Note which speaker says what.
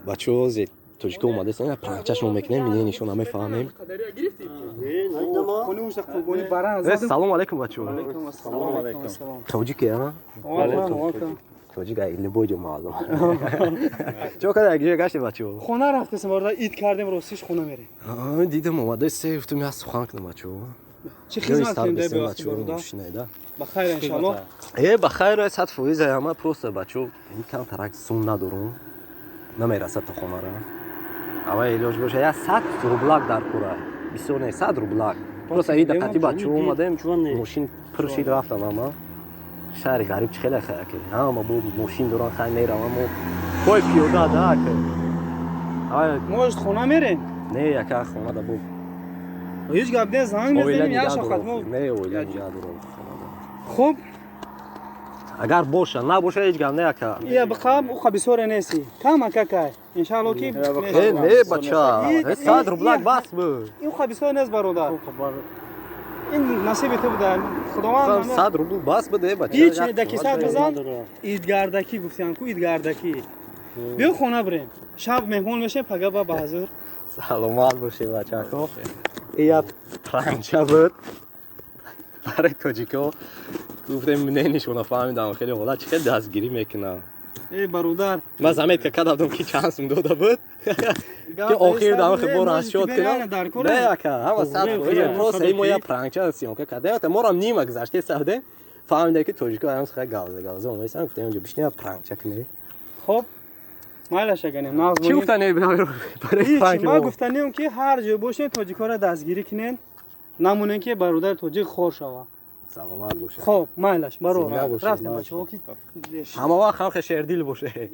Speaker 1: بچه‌ها زید توجیک اومده سن پرانچه‌شون میکنه می‌بینی نشون میفهمیم سلام علیکم بچه‌ها
Speaker 2: سلام علیکم.
Speaker 1: توجیک ها
Speaker 2: علیکم.
Speaker 1: توجیک ایلی بوجو معلوم چه کار دیگه گشت بچه‌ها
Speaker 2: خونه رفتیم وارد اید کردیم روسیش خونه میریم.
Speaker 1: دیدم اومده سه گفتم یا سخن کنم بچه‌ها
Speaker 2: چه خدمت کنیم ده به وقت
Speaker 1: بچه‌ها
Speaker 2: بردا؟
Speaker 1: ماشینایدا
Speaker 2: بخیر ان شاء الله.
Speaker 1: بخیر 100 فویز اما پروسه بچه‌ها این کم ترک سون ندارم نمیرسه تا خونه را اما ایلاج باشه یا 100 روبلاک در کوره 20 100 روبلاک پروسه این دقتی بچه‌ها اومدیم ماشین پرشید رفتم اما شهر غریب خیلی خیلی اما با ماشین دوران خیلی میرم اما پای پیاده ده که
Speaker 2: ما خونه میریم.
Speaker 1: نه یکا خونه ده بود
Speaker 2: هیچ گپ نه زنگ میزنیم یا شخص ما.
Speaker 1: نه اویلا دیگه دارم
Speaker 2: خب
Speaker 1: اگر باشه نه باشه هیچ گپ نه یکا
Speaker 2: یا بقام او خبیسور نیستی کام که ان شاء الله کی
Speaker 1: نه بچه 100 روبلاک بس بود
Speaker 2: این خبیسور نیست برادر این نصیب تو بوده خداوند
Speaker 1: 100 روبل بس بده بچه
Speaker 2: هیچ دکی صد بزن ایدگاردکی گفتن کو ایدگاردکی بیا خونه بریم شب مهمون میشه پگاه با حضور
Speaker 1: سلامت باشه بچه تو یا پرانچه بود برای توجیکو گفتم نه نشونه فهمیدم خیلی والا چه دستگیری میکنم
Speaker 2: ای برادر
Speaker 1: من زمین که کردم که چانسم داده بود که آخر دام خبر از شد کنم نه که هم صد پروس ای مویا پرانچه هستیم که کده تا مورم نیمه گذشته ساده فهمیدم که توجیکو هنوز خیلی گازه میسن گفتم اونجا بشینه پرانچه کنی
Speaker 2: خب مالش کنیم ناز
Speaker 1: چی گفتنی برای
Speaker 2: پرانچه ما گفتنیم که هر جای باشه توجیکو را دستگیری کنین نمونه که برادر توجیک خور شوه
Speaker 1: سلامت باشه
Speaker 2: خب مالش برو رفتیم بچه‌ها که
Speaker 1: همه وقت خلق شهردیل باشه